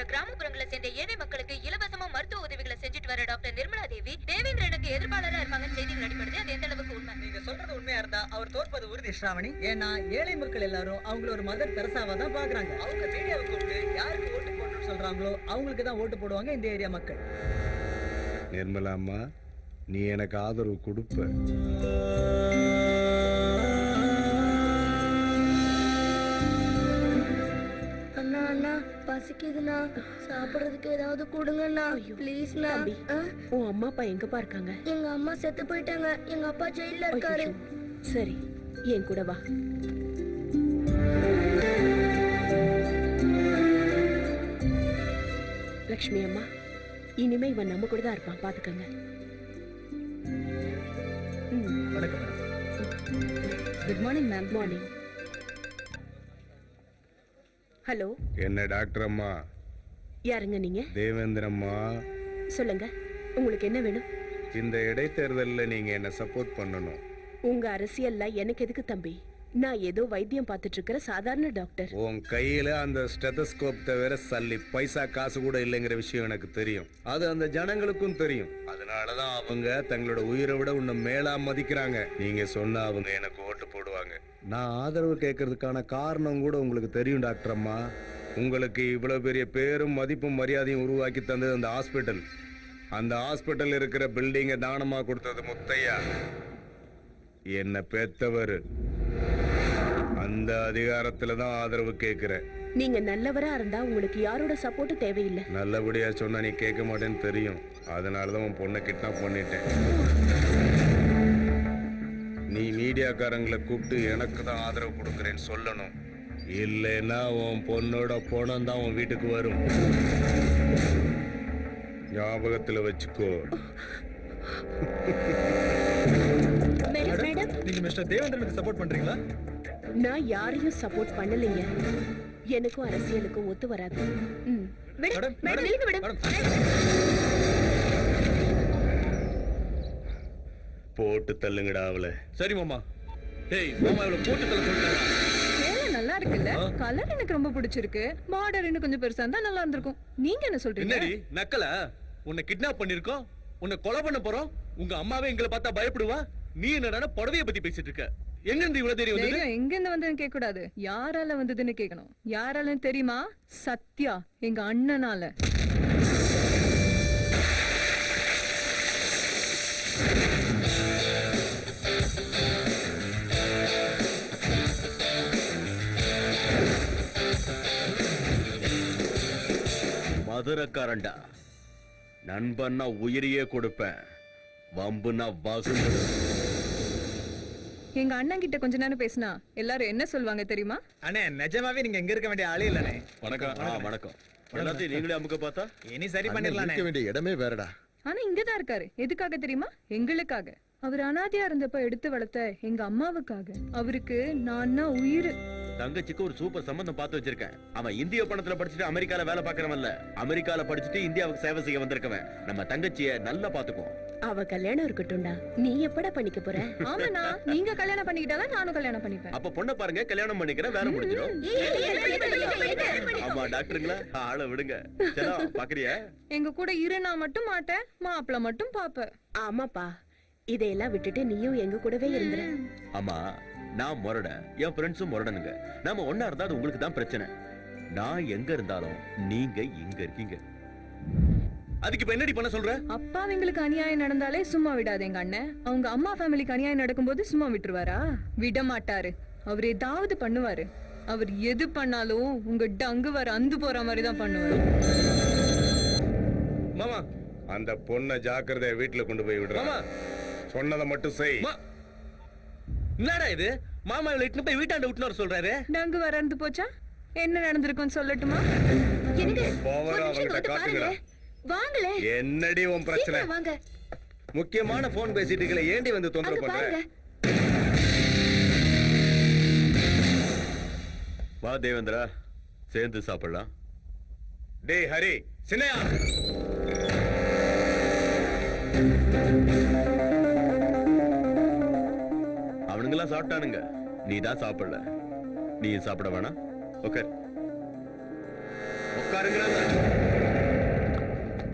போன்ற கிராமப்புறங்களை சேர்ந்த ஏழை மக்களுக்கு இலவசமா மருத்துவ உதவிகளை செஞ்சுட்டு வர டாக்டர் நிர்மலா தேவி தேவேந்திரனுக்கு எதிர்ப்பாளரா இருப்பாங்கன்னு செய்திகள் அடிப்படுது. அது எந்த அளவுக்கு உண்மை? நீங்க சொல்றது உண்மையா இருந்தா அவர் தோற்பது உறுதி ஸ்ராவணி. ஏன்னா ஏழை மக்கள் எல்லாரும் அவங்கள ஒரு மதர் தெரசாவா தான் பாக்குறாங்க. அவங்க மீடியாவை கூப்பிட்டு யாருக்கு ஓட்டு போடணும்னு சொல்றாங்களோ அவங்களுக்கு தான் ஓட்டு போடுவாங்க இந்த ஏரியா மக்கள். நிர்மலா அம்மா, நீ எனக்கு ஆதரவு கொடுப்ப. அண்ணா அண்ணா பசிக்குதுண்ணா, சாப்பிடுறதுக்கு ஏதாவது கொடுங்கண்ணா ப்ளீஸ்ண்ணா. உன் அம்மா அப்பா எங்கப்பா இருக்காங்க? எங்க அம்மா செத்து போயிட்டாங்க, எங்க அப்பா ஜெயில இருக்காரு. சரி, என் கூட வா. லக்ஷ்மி அம்மா, இனிமே இவன் நம்ம கூட தான் இருப்பான், பாத்துக்கங்க. Good morning ma'am. Morning. Hello, என்ன டாக்டர் அம்மா? யாருங்க நீங்க? தேவேந்திரம்மா. சொல்லுங்க, உங்களுக்கு என்ன வேணும்? இந்த இடைத்தேர்தல்ல நீங்க என்ன சப்போர்ட் பண்ணணும். உங்க அரசியல்ல எனக்கு எதுக்கு தம்பி? நான் ஏதோ வைத்தியம் பார்த்துட்டு இருக்கிற சாதாரண டாக்டர். உன் கையில அந்த ஸ்டெதஸ்கோப் தவிர சல்லி பைசா காசு கூட இல்லைங்கிற விஷயம் எனக்கு தெரியும். அது அந்த ஜனங்களுக்கும் தெரியும். அதனாலதான் அவங்க தங்களோட உயிரை விட உன்னை மேலா மதிக்கிறாங்க. நீங்க சொன்னா அவங்க எனக்கு ஓட்டு போடுவாங்க. நான் ஆதரவு கேட்கறதுக்கான காரணம் கூட உங்களுக்கு தெரியும் டாக்டர் அம்மா. உங்களுக்கு இவ்வளவு பெரிய பேரும் மதிப்பும் மரியாதையும் உருவாக்கி தந்தது அந்த ஹாஸ்பிட்டல். அந்த ஹாஸ்பிட்டல் இருக்கிற பில்டிங்கை தானமா கொடுத்தது முத்தையா, என்ன பெத்தவர். அந்த அதிகாரத்துல தான் ஆதரவு கேட்கிறேன். நீங்க நல்லவரா இருந்தா உங்களுக்கு யாரோட சப்போர்ட் தேவையில்லை. நல்லபடியா சொன்னா நீ கேட்க மாட்டேன்னு தெரியும். அதனாலதான் உன் பொண்ணை கிட்னாப் பண்ணிட்டேன். நீ மீடியாக்காரங்களை கூப்பிட்டு எனக்கு தான் ஆதரவு கொடுக்குறேன்னு சொல்லணும். இல்லைன்னா உன் பொண்ணோட பணம் தான் உன் வீட்டுக்கு வரும். ஞாபகத்துல வச்சுக்கோ. நீங்க மிஸ்டர் தேவேந்திரனுக்கு சப்போர்ட் பண்றீங்களா? நான் யாரையும் சப்போர்ட் பண்ணலைங்க. எனக்கும் அரசியலுக்கும் ஒத்து வராது. போட்டு தள்ளுங்கடா அவளை. சரி மாமா. ஏய் மாமா, இவளை போட்டு தள்ள சொல்லிட்டாங்க. நல்லா இருக்குல்ல? கலர் எனக்கு ரொம்ப பிடிச்சிருக்கு. பார்டர் இன்னும் கொஞ்சம் பெருசா இருந்தா நல்லா இருந்திருக்கும். நீங்க என்ன சொல்றீங்க? என்னடி நக்கல? உன்னை கிட்னாப் பண்ணிருக்கோம், உன்னை கொலை பண்ண போறோம். உங்க அம்மாவே எங்களை பார்த்தா பயப்படுவா. நீ என்னடா புடவைய பத்தி பேசிட்டு இருக்க? எங்க இருந்து இவ்வளவு தெரியும் வந்தது? எங்க இருந்து வந்ததுன்னு கேட்க கூடாது, யாரால வந்ததுன்னு கேட்கணும். யாராலன்னு தெரியுமா? சத்யா, எங்க அண்ணனால. மதுரக்காரண்டா. நண்பன்னா உயிரியே கொடுப்பேன், வம்புன்னா வாசம். எங்க அண்ணன் கிட்ட கொஞ்ச நேரம் பேசினா எல்லாரும் என்ன சொல்லுவாங்க தெரியுமா? அண்ணே, நிஜமாவே நீங்க எங்க இருக்க வேண்டிய ஆளே இல்லனே. வணக்கம். வணக்கம். எல்லாத்தையும் நீங்களே அமுக்க பார்த்தா இனி சரி பண்ணிரலானே. இருக்க வேண்டிய இடமே வேறடா. ஆனா இங்கதான் இருக்காரு. எதுக்காக தெரியுமா? எங்களுக்காக. அவர் அனாதையா இருந்தப்ப எடுத்து வளர்த்த எங்க அம்மாவுக்காக. அவருக்கு நான் உயிர். தங்கச்சிக்கு ஒரு சூப்பர் சம்பந்தம் பார்த்து வச்சிருக்கேன். அவன் இந்திய பணத்துல படிச்சுட்டு அமெரிக்கால வேலை பாக்குறவன்ல, அமெரிக்கால படிச்சுட்டு இந்தியாவுக்கு சேவை செய்ய வந்திருக்கவன். நம்ம தங்கச்சிய நல்லா பாத்துக்குவோம். அவ கல்யாணம் இருக்கட்டும்டா, நீ எப்படா பண்ணிக்க போற? ஆமாண்ணா, நீங்க கல்யாணம் பண்ணிக்கிட்டாலும் நானும் கல்யாணம் பண்ணிப்பேன். அப்ப பொண்ணை பாருங்க, கல்யாணம் பண்ணிக்கிறேன், வேலை முடிஞ்சிடும். ஆமா டாக்டருங்களா, ஆளை விடுங்க. சரி பாக்குறியா? எங்க கூட இருனா மட்டும் மாட்டேன், மாப்பிள்ள மட்டும் பாப்ப. ஆமாப்பா, இதையெல்லாம் விட்டுட்டு நீயும் எங்க கூடவே இருந்துற. ஆமா, நான் முரட, என் ஃப்ரெண்ட்ஸும் முரடனுங்க. நாம ஒன்னா இருந்தா அது உங்களுக்கு தான் பிரச்சனை. நான் எங்க இருந்தாலும் நீங்க இங்க இருக்கீங்க. அதுக்கு இப்ப என்னடி பண்ண சொல்ற? அப்பாவிங்களுக்கு அநியாயம் நடந்தாலே சும்மா விடாது எங்க அண்ணன். அவங்க அம்மா ஃபேமிலிக்கு அநியாயம் நடக்கும்போது சும்மா விட்டுருவாரா? விட மாட்டாரு. அவர் ஏதாவது பண்ணுவாரு. அவர் எது பண்ணாலும் உங்க டங்கு வர அந்து போற மாதிரி தான் பண்ணுவாரு. மாமா, அந்த பொண்ணை ஜாக்கிரதையா வீட்டுல கொண்டு போய் விடுறா. மாமா சொன்னதை மட்டும் செய். என்னடா இது? மாமா இவளை இட்டுன்னு போய் வீட்டாண்ட விட்டுன்னு வர சொல்றாரு. டங்கு வர அந்து போச்சா? என்ன நடந்திருக்கும்னு சொல்லட்டுமா? வாங்களே. என்னடி உன் பிரச்சனை? வாங்க. முக்கியமான போன் பேசிட்டு இருக்கல, ஏண்டி வந்து தொந்தரவு பண்ற? வா தேவேந்திரா, சேர்ந்து சாப்பிடலாம். டேய் ஹரி, சின்னையா, அவனுங்கெல்லாம் சாப்பிட்டானுங்க, நீ தான் சாப்பிடல. நீ சாப்பிட வேணாம். உட்காருங்க.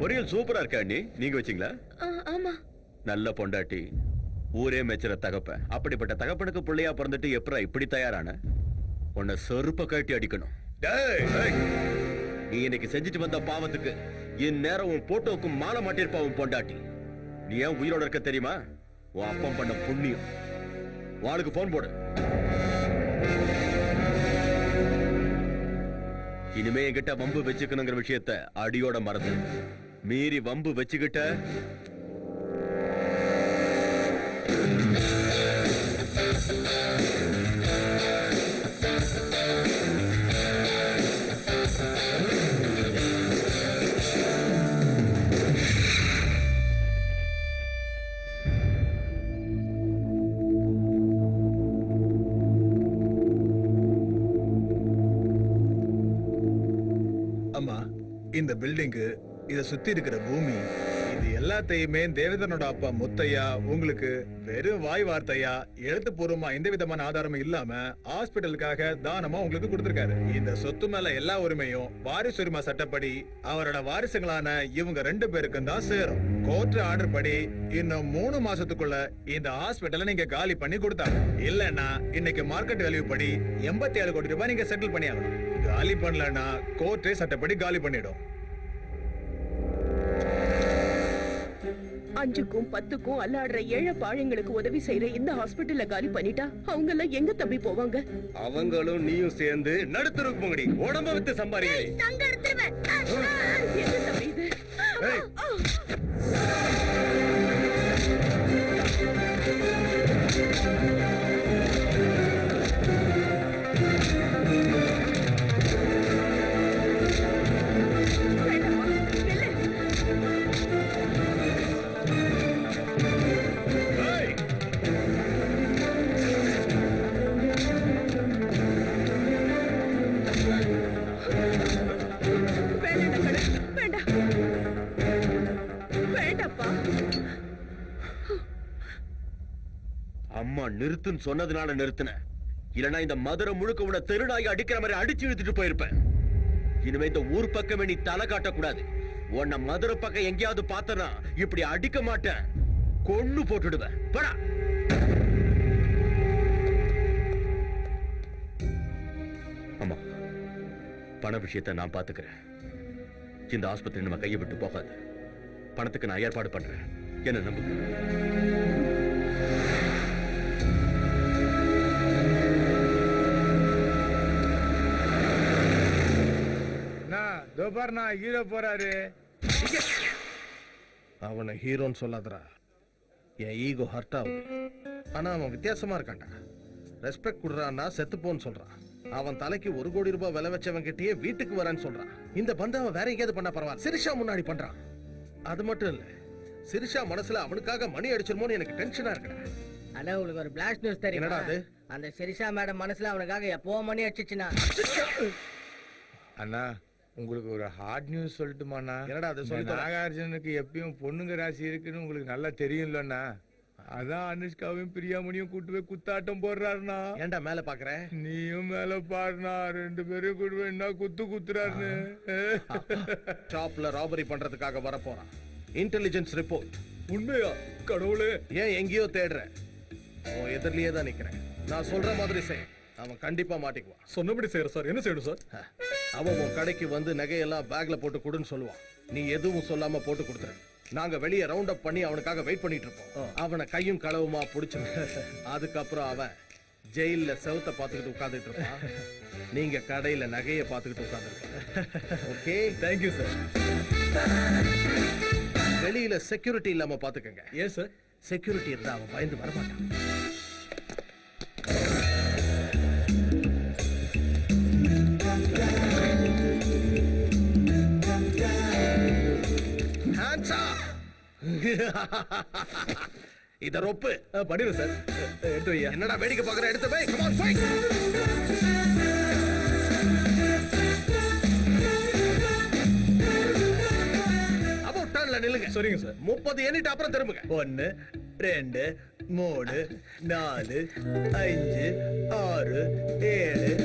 பொரியல் சூப்பரா இருக்கா அண்ணி, நீங்க வச்சீங்களா? ஆமா. நல்ல பொண்டாட்டி, ஊரே மெச்சுற தகப்ப. அப்படிப்பட்ட தகப்பனுக்கு பிள்ளையா பிறந்துட்டு எப்பரா இப்படி தயாரான? உன்னை செருப்ப கட்டி அடிக்கணும். டேய், ஏய், நீ இன்னைக்கு செஞ்சுட்டு வந்த பாவத்துக்கு இந்நேரம் உன் போட்டோவுக்கு மாலை மாட்டிருப்பா உன் பொண்டாட்டி. நீ ஏன் உயிரோட இருக்க தெரியுமா? உன் அப்பம் பண்ண புண்ணியம். வாளுக்கு போன் போடு. இனிமே என்கிட்ட வம்பு வச்சுக்கணுங்கிற விஷயத்த அடியோட மறந்து மீறி வம்பு வச்சுக்கிட்ட அம்மா, இந்த பில்டிங்கு, இத சுத்தி இருக்கிற பூமி, இது எல்லாத்தையுமே தேவேந்திரனோட அப்பா முத்தையா உங்களுக்கு வெறும் வாய் வார்த்தையா எழுத்துப்பூர்வமா எந்த விதமான ஆதாரமும் இல்லாம ஹாஸ்பிட்டலுக்காக தானமா உங்களுக்கு கொடுத்திருக்காரு. இந்த சொத்து மேல எல்லா உரிமையும் வாரிசு உரிமை சட்டப்படி அவரோட வாரிசுங்களான இவங்க 2 பேருக்கும் தான் சேரும். கோர்ட் ஆர்டர் படி இன்னும் 3 மாசத்துக்குள்ள இந்த ஹாஸ்பிட்டலை நீங்க காலி பண்ணி கொடுத்தாங்க. இல்லன்னா இன்னைக்கு மார்க்கெட் வேல்யூ படி 87 கோடி ரூபாய் நீங்க செட்டில் பண்ணி ஆகணும். காலி பண்ணலன்னா கோர்ட்டே சட்டப்படி காலி பண்ணிடும். 5க்கும் 10க்கும் அல்லாடுற ஏழை பாழைங்களுக்கு உதவி செய்யற இந்த ஹாஸ்பிட்டல்ல காலி பண்ணிட்டா அவங்க எல்லாம் எங்க தம்பி போவாங்க? அவங்களும் நீயும் சேர்ந்து நடுத்தருக்கு போங்கடி. உடம்ப வித்து சம்பாரிங்க. தங்க எடுத்துருவேன். என்ன தம்பி இது? ஏய். வேண்டாம்மா, நில்லு. ஏய். வேண்டாம் கடை, வேண்டாம். வேண்டாப்பா. அம்மா நிறுத்துன்னு சொன்னதுனால நிறுத்தின. இல்லனா இந்த மதுரை முழுக்க உன தெருநாய் அடிக்கிற மாதிரி அடிச்சு இழுத்துட்டு போயிருப்பேன். இனிமே இந்த ஊர் பக்கமே நீ தலை காட்டக்கூடாது. உன்னை மதுரை பக்கம் எங்கேயாவது பார்த்தனா இப்படி அடிக்க மாட்டேன், கொன்னு போட்டுடுவேன். போடா. அம்மா, பண விஷயத்தை நான் பாத்துக்கிறேன். இந்த ஆஸ்பத்திரி நம்ம கையை விட்டு போகாது. பணத்துக்கு நான் ஏற்பாடு பண்றேன், என்ன நம்புங்க. ஹீரோ போறாரு. அவனை ஹீரோன்னு சொல்லாதடா, என் ஈகோ ஹர்ட் ஆகுது. ஆனா அவன் வித்தியாசமா இருக்கான்டா. ரெஸ்பெக்ட் கொடுறான்னா செத்துப்போன்னு சொல்றான். அவன் தலைக்கு 1 கோடி ரூபாய் விலை வச்சவன் கிட்டயே வீட்டுக்கு வரேன்னு சொல்றான். இந்த பந்து அவன் வேற எங்கேயாவது பண்ணா பரவாயில்ல, சிரிஷா முன்னாடி பண்றான். அது மட்டும் இல்ல, சிரிஷா மனசுல அவனுக்காக மணி அடிச்சிருமோன்னு எனக்கு டென்ஷனா இருக்குடா. அண்ணா, உங்களுக்கு ஒரு பிளாஸ்ட் நியூஸ் தெரியுமா? என்னடா அது? அந்த சிரிஷா மேடம் மனசுல அவனுக்காக எப்போ மணி அடிச்சுச்சுன்னா. அண்ணா, உங்களுக்கு ஒரு ஹார்ட் நியூஸ் சொல்லட்டுமாண்ணா? என்னடா அது? சொல்லி நாகார்ஜுனுக்கு எப்பயும் பொண்ணுங்க ராசி இருக்குன்னு உங்களுக்கு நல்லா தெரியும்லண்ணா. அதான் அனுஷ்காவையும் பிரியாமணியும் கூட்டு போய் குத்தாட்டம் போடுறாருண்ணா. ஏன்டா மேல பாக்குற? நீயும் மேல பாருண்ணா, 2 பேரும் கூட்டு போய் என்ன குத்துறாருன்னு. ஷாப்ல ராபரி பண்றதுக்காக வர போறான். Intelligence report. உண்மையா? கடவுளே! ஏன் எங்கேயோ தேடுற? அவன் எதிரிலேயே தான் நிக்கிறேன். நான் சொல்ற மாதிரி செய், அவன் கண்டிப்பா மாட்டிக்குவான். சொன்னபடி செய்யற சார். என்ன செய்யணும் சார்? அவன் உன் கடைக்கு வந்து நகையெல்லாம் பேக்ல போட்டு கொடுன்னு சொல்லுவான். நீ எதுவும் சொல்லாம போட்டு கொடுத்துரு. நாங்க வெளியே ரவுண்ட் அப் பண்ணி அவனுக்காக வெயிட் பண்ணிட்டு இருப்போம். அவனை கையும் களவுமா புடிச்சு அதுக்கப்புறம் அவன் ஜெயில செவத்தை பார்த்துக்கிட்டு உட்கார்ந்துட்டு இருப்பான். நீங்க கடையில நகையை பார்த்துக்கிட்டு உட்கார்ந்துருப்பாங்க. Okay, thank you sir. வெளியில செக்யூரிட்டி இல்லாம பாத்துக்கங்க. ஏன் சார்? செக்யூரிட்டி இருந்தா அவன் பயந்து வரமாட்டான். இத ரொப்பு. பண்ணிடுறேன் சார். எடுத்து வையா. என்னடா வேடிக்கை பாக்குற? எடுத்து போய். Come on, fight. அப்போ டர்ன்ல நில்லுங்க. சரிங்க சார். 30 எண்ணிட்டு அப்புறம் திரும்புங்க. 1 2 3 4 5 6 7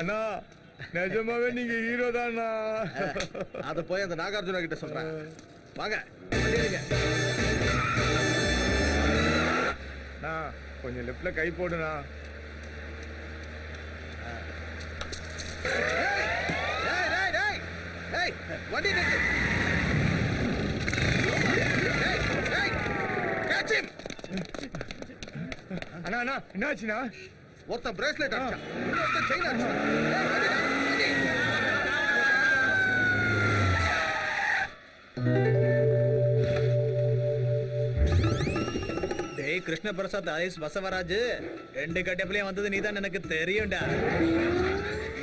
அண்ணா நிஜமாவே நீங்க ஹீரோ தானா? அத போய் அந்த நாகார்ஜுனா கிட்ட சொல்றேன். வாங்க அண்ணா கொஞ்சம் லெஃப்ட்ல கை போடுண்ணா. வண்டி நிறுத்து. அண்ணா அண்ணா என்னாச்சுண்ணா? ஒருத்தன் பிரேஸ்லெட் அடிச்சான், இன்னொருத்தன் செயின் அடிச்சான். டேய் கிருஷ்ண பிரசாத் ஐஸ் பசவராஜ், 2 கட்டப்பிலையும் வந்தது நீதான் எனக்கு தெரியும்டா.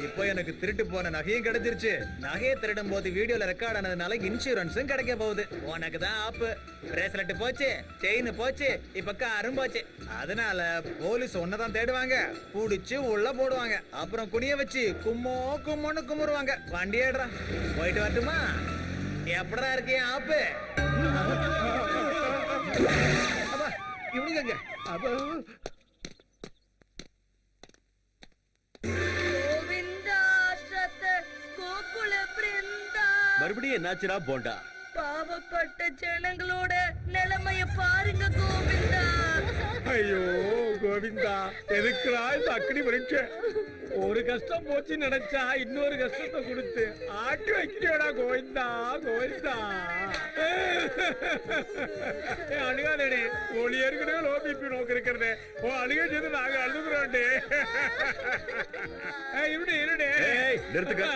இப்போ எனக்கு திருட்டு போன நகையும் கிடைச்சிருச்சு. நகையை திருடும் போது வீடியோல ரெக்கார்ட் ஆனதுனால இன்சூரன்ஸும் கிடைக்க போகுது. உனக்கு தான் ஆப்பு. பிரேஸ்லெட் போச்சு, செயின் போச்சு, இப்ப காரும் போச்சு. அதனால போலீஸ் ஒன்னதான் தேடுவாங்க, புடிச்சு உள்ள போடுவாங்க. அப்புறம் குனிய வச்சு கும்மோ கும்மோன்னு கும்பிடுவாங்க. வண்டி ஏடுறா, போயிட்டு வரட்டுமா? எப்படா இருக்கேன் ஆப்பு? இவனுங்க அப்ப கோவிந்தா சத்த கோகுல பிருந்தா. மறுபடியும் என்னாச்சுடா போண்டா? பாவப்பட்ட ஜனங்களோட நிலைமைய பாருங்க கோவிந்தா. ஐயோ கோவிந்தா, எதுக்குடா இந்த அக்னி பரீட்சை? ஒரு கஷ்டம் போச்சு நினைச்சா இன்னொரு கஷ்டத்தை கொடுத்து ஆட்டி வைக்கிறோடா கோவிந்தா கோவிந்தா. அழுகாதே, ஒளி ஏற்கனவே லோ பிபி நோக்கு இருக்கிறது. ஓ அழுகை செய்து நாங்க அழுகுறோண்டே. இருடே இருடே. நிறுத்துக்க.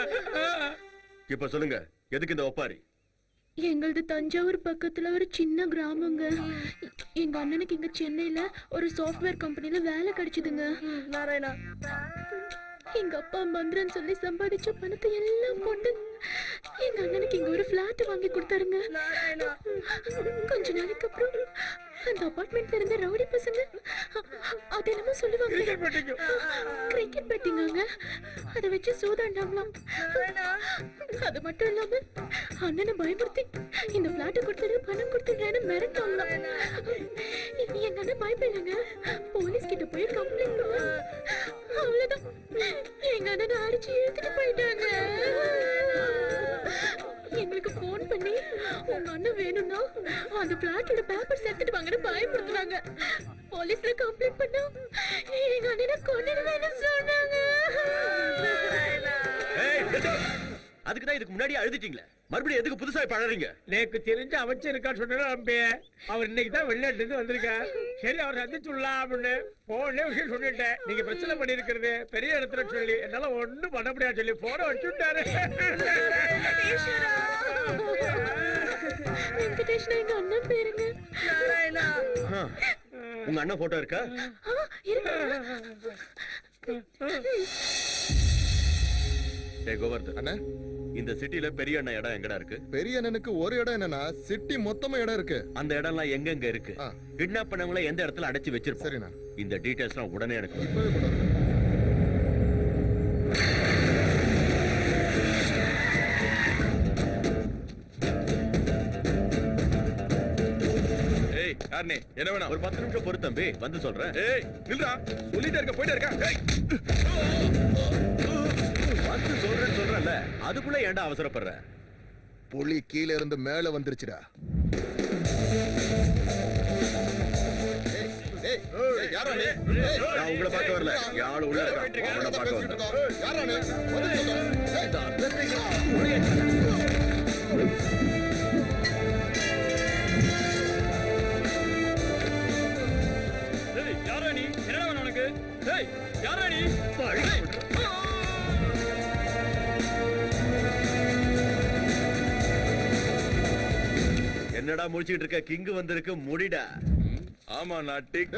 இப்ப சொல்லுங்க, எதுக்கு இந்த ஒப்பாரி? எங்களது தஞ்சாவூர் பக்கத்துல ஒரு சின்ன கிராமங்க. எங்க அண்ணனுக்கு இங்க சென்னையில ஒரு சாஃப்ட்வேர் கம்பெனில வேலை கிடைச்சதுங்க. நாராயணா, எங்க அப்பா மந்திரன் சொல்லி சம்பாதிச்ச பணத்தை எல்லாம் போட்டு எங்க அண்ணனுக்கு இங்க ஒரு பிளாட் வாங்கி கொடுத்தாருங்க. கொஞ்ச நாளைக்கு அப்புறம் அந்த அபார்ட்மெண்ட்ல இருந்த ரவுடி பசங்க அது என்னமோ சொல்லுவாங்க, கிரிக்கெட் பெட்டிங்காங்க. அதை வச்சு சூதாண்டாங்களாம். அது மட்டும் இல்லாம அண்ணனை பயமுறுத்தி இந்த பிளாட் கொடுத்துடு பணம் கொடுத்துடுறேன்னு மிரட்டாங்களாம். எங்க அண்ணன் பயப்படலைங்க, போலீஸ் கிட்ட போய் கம்ப்ளைண்ட் பண்ணுவாங்க. அவ்வளவுதான், எங்க அண்ணனை அடிச்சு எடுத்துட்டு போயிட்டாங்க. எங்களுக்கு போன் பண்ணி உங்க அண்ணன் வேணும்னா அந்த பிளாட்டோட பேப்பர்ஸ் எடுத்துட்டு வாங்கன்னு பயப்படுத்துறாங்க. போலீஸ்ல கம்ப்ளைண்ட் பண்ணா எங்க அண்ணனை கொன்னுடுவேன்னு சொன்னாங்க. அதுக்குதான் இதுக்கு முன்னாடி அழுதிட்டீங்களே, மறுபடியும் எதுக்கு புதுசா பழறீங்க? நேக்கு தெரிஞ்ச அமைச்சர் இருக்கா சொன்னா அம்பே, அவர் இன்னைக்கு தான் வெளிநாட்டுல இருந்து வந்திருக்கார். சரி அவர் சந்திச்சுடலாம் அப்படின்னு போனே விஷயம் சொல்லிட்டேன். நீங்க பிரச்சனை பண்ணி இருக்கிறது பெரிய இடத்துல சொல்லி என்னால ஒண்ணும் பண்ண முடியாது சொல்லி போன வச்சுட்டாரு. வெங்கடேஷ்னா எங்க அண்ணன் பேருங்க. உங்க அண்ணன் போட்டோ இருக்கா? கோவர்தன் அண்ணா, இந்த சிட்டில பெரிய அண்ணன் இடம் எங்கடா இருக்கு? பெரிய அண்ணனுக்கு ஒரு இடம் என்னன்னா சிட்டி மொத்தமா இடம் இருக்கு. அந்த இடம்லாம் எங்கெங்க இருக்கு? கிட்னாப் பண்ணவங்கள எந்த இடத்துல அடைச்சு வச்சிருப்போம்? சரிண்ணா, இந்த டீடைல்ஸ்லாம் உடனே எனக்கு இப்பவே கொடுங்க. ஏய் யாருனே, என்ன வேணும்? ஒரு 10 நிமிஷம் பொறு தம்பி, வந்து சொல்றேன். ஏய் நில்றா, சொல்லிட்டே இருக்க, போயிட்டே இருக்க. ஏய் வந்து சொல்றேன்ல, அதுக்குள்ள ஏன்டா அவசரப்படுற? புலி கீழே இருந்து மேல வந்துருச்சுடா. நான் உங்களை பார்க்க வரல, யாரு உள்ள இருக்கா அவனை பார்க்க வந்தேன். யாரா நீ? என்னடா வேணும் உனக்கு? யாரா நீ? என்னடா முடிச்சிட்டு இருக்க? கிங்கு வந்திருக்கு, முடிடா. ஆமா நான் டிக்.